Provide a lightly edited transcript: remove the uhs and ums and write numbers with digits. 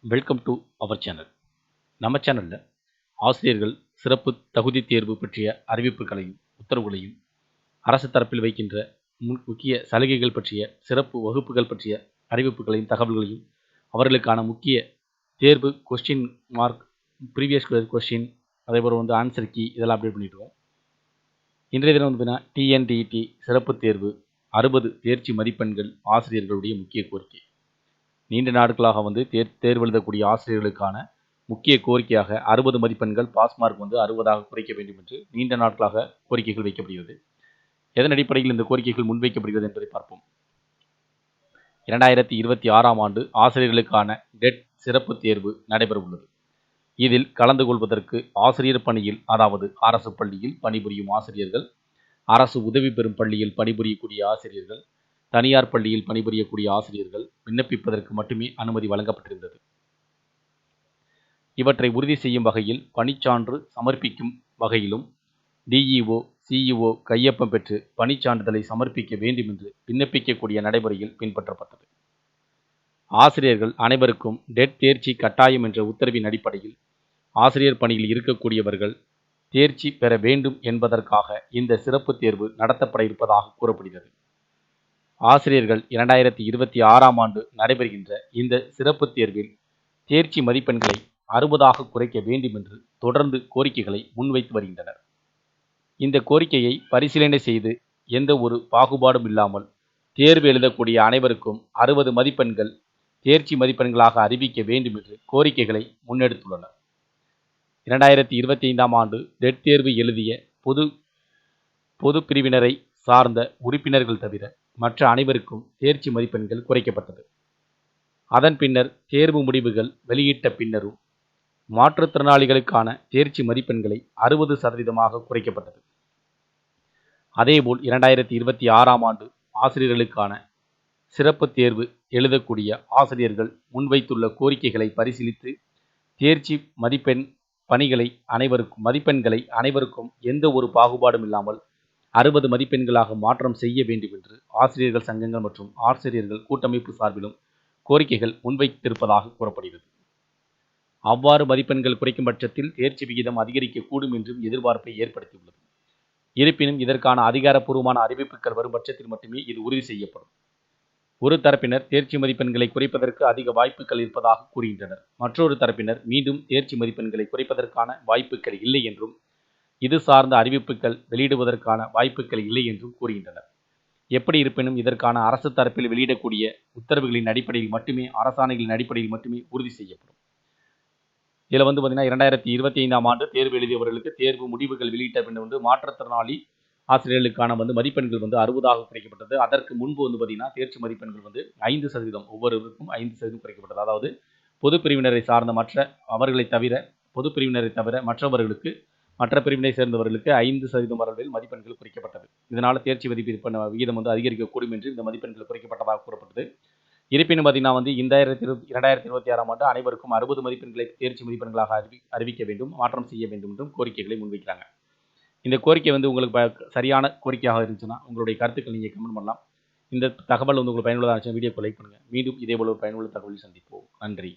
Welcome to our channel. நம்ம சேனலில் ஆசிரியர்கள் சிறப்பு தகுதி தேர்வு பற்றிய அறிவிப்புகளையும் உத்தரவுகளையும் அரசு தரப்பில் வைக்கின்ற முக்கிய சலுகைகள் பற்றிய சிறப்பு வகுப்புகள் பற்றிய அறிவிப்புகளையும் தகவல்களையும் அவர்களுக்கான முக்கிய தேர்வு கொஸ்டின் மார்க் ப்ரீவியஸ் கொஸ்டின் அதேபோல் ஆன்சர் கீ இதெல்லாம் அப்டேட் பண்ணிட்டுருக்கோம். இன்றைய தினம் டிஎன்டிஇடி சிறப்பு தேர்வு 60 தேர்ச்சி மதிப்பெண்கள் ஆசிரியர்களுடைய முக்கிய கோரிக்கை. நீண்ட நாட்களாக தேர்வு எழுதக்கூடிய ஆசிரியர்களுக்கான முக்கிய கோரிக்கையாக 60 மதிப்பெண்கள் பாஸ் மார்க் 60ஆக குறைக்க வேண்டும் என்று நீண்ட நாட்களாக கோரிக்கைகள் வைக்கப்படுகிறது. எதன் அடிப்படையில் இந்த கோரிக்கைகள் முன்வைக்கப்படுகிறது என்பதை பார்ப்போம். 2026ஆம் ஆண்டு ஆசிரியர்களுக்கான டெட் சிறப்பு தேர்வு நடைபெற உள்ளது. இதில் கலந்து கொள்வதற்கு ஆசிரியர் பணியில், அதாவது அரசு பள்ளியில் பணிபுரியும் ஆசிரியர்கள், அரசு உதவி பெறும் பள்ளியில் பணிபுரியக்கூடிய ஆசிரியர்கள், தனியார் பள்ளியில் பணிபுரியக்கூடிய ஆசிரியர்கள் விண்ணப்பிப்பதற்கு மட்டுமே அனுமதி வழங்கப்பட்டிருந்தது. இவற்றை உறுதி செய்யும் வகையில் பணிச்சான்று சமர்ப்பிக்கும் வகையிலும் டிஇஓ, சிஇஓ கையொப்பம் பெற்று பணிச்சான்றிதழை சமர்ப்பிக்க வேண்டும் என்று விண்ணப்பிக்கக்கூடிய நடைமுறையில் பின்பற்றப்பட்டது. ஆசிரியர்கள் அனைவருக்கும் டெட் தேர்ச்சி கட்டாயம் என்ற உத்தரவின் அடிப்படையில் ஆசிரியர் பணியில் இருக்கக்கூடியவர்கள் தேர்ச்சி பெற வேண்டும் என்பதற்காக இந்த சிறப்பு தேர்வு நடத்தப்பட இருப்பதாக கூறப்படுகிறது. ஆசிரியர்கள் 2026ஆம் ஆண்டு நடைபெறுகின்ற இந்த சிறப்பு தேர்வில் தேர்ச்சி மதிப்பெண்களை 60ஆக குறைக்க வேண்டும் என்று தொடர்ந்து கோரிக்கைகளை முன்வைத்து வருகின்றனர். இந்த கோரிக்கையை பரிசீலனை செய்து எந்த ஒரு பாகுபாடும் இல்லாமல் தேர்வு எழுதக்கூடிய அனைவருக்கும் 60 மதிப்பெண்கள் தேர்ச்சி மதிப்பெண்களாக அறிவிக்க வேண்டும் என்று கோரிக்கைகளை முன்னெடுத்துள்ளனர். 2025ஆம் ஆண்டு டெட் தேர்வு எழுதிய பொது பிரிவினரை சார்ந்த உறுப்பினர்கள் தவிர மற்ற அனைவருக்கும் தேர்ச்சி மதிப்பெண்கள் குறைக்கப்பட்டது. அதன் பின்னர் தேர்வு முடிவுகள் வெளியிட்ட பின்னரும் மாற்றுத்திறனாளிகளுக்கான தேர்ச்சி மதிப்பெண்களை 60% குறைக்கப்பட்டது. அதேபோல் 2026ஆம் ஆண்டு ஆசிரியர்களுக்கான சிறப்பு தேர்வு எழுதக்கூடிய ஆசிரியர்கள் முன்வைத்துள்ள கோரிக்கைகளை பரிசீலித்து தேர்ச்சி மதிப்பெண்களை அனைவருக்கும் எந்த ஒரு பாகுபாடும் இல்லாமல் 60 மதிப்பெண்களாக மாற்றம் செய்ய வேண்டும் என்று ஆசிரியர்கள் சங்கங்கள் மற்றும் ஆசிரியர்கள் கூட்டமைப்பு சார்பிலும் கோரிக்கைகள் முன்வைத்திருப்பதாக கூறப்படுகிறது. அவ்வாறு மதிப்பெண்கள் குறைக்கும் பட்சத்தில் தேர்ச்சி விகிதம் அதிகரிக்கக்கூடும் என்றும் எதிர்பார்ப்பை ஏற்படுத்தியுள்ளது. இருப்பினும் இதற்கான அதிகாரப்பூர்வமான அறிவிப்புகள் வரும் பட்சத்தில் மட்டுமே இது உறுதி செய்யப்படும். ஒரு தரப்பினர் தேர்ச்சி மதிப்பெண்களை குறைப்பதற்கு அதிக வாய்ப்புகள் இருப்பதாக கூறுகின்றனர். மற்றொரு தரப்பினர் மீண்டும் தேர்ச்சி மதிப்பெண்களை குறைப்பதற்கான வாய்ப்புகள் இல்லை என்றும் இது சார்ந்த அறிவிப்புகள் வெளியிடுவதற்கான வாய்ப்புகள் இல்லை என்றும் கூறுகின்றனர். எப்படி இருப்பினும் இதற்கான அரசு தரப்பில் வெளியிடக்கூடிய உத்தரவுகளின் அடிப்படையில் மட்டுமே, அரசாணைகளின் அடிப்படையில் மட்டுமே உறுதி செய்யப்படும். இதில் 2025ஆம் ஆண்டு தேர்வு எழுதியவர்களுக்கு தேர்வு முடிவுகள் வெளியிட்ட பின்னர் மாற்றுத்திறனாளி ஆசிரியர்களுக்கான மதிப்பெண்கள் 60ஆக குறைக்கப்பட்டது. அதற்கு முன்பு தேர்ச்சி மதிப்பெண்கள் 5% ஒவ்வொருவருக்கும் 5% குறைக்கப்பட்டது. அதாவது பொது பிரிவினரை சார்ந்த பொது பிரிவினரை தவிர மற்ற பிரிவினை சேர்ந்தவர்களுக்கு 5% அளவில் மதிப்பெண்கள் குறைக்கப்பட்டது. இதனால் தேர்ச்சி விகிதம் அதிகரிக்கக்கூடும் என்று இந்த மதிப்பெண்கள் குறைக்கப்பட்டதாக கூறப்பட்டது. இருப்பினும் 2026ஆம் ஆண்டு அனைவருக்கும் 60 மதிப்பெண்களை தேர்ச்சி மதிப்பெண்களாக அறிவிக்க வேண்டும், மாற்றம் செய்ய வேண்டும் என்றும் கோரிக்கைகளை முன்வைக்கிறாங்க. இந்த கோரிக்கை உங்களுக்கு சரியான கோரிக்கையாக இருந்துச்சுன்னா உங்களுடைய கருத்துக்கள் நீங்கள் கமெண்ட் பண்ணலாம். இந்த தகவல் உங்களுக்கு பயனுள்ளதாக இருந்துச்சுன்னா வீடியோக்கு லைக் பண்ணுங்கள். மீண்டும் இதேபோல ஒரு பயனுள்ள தகவலில் சந்திப்போம். நன்றி.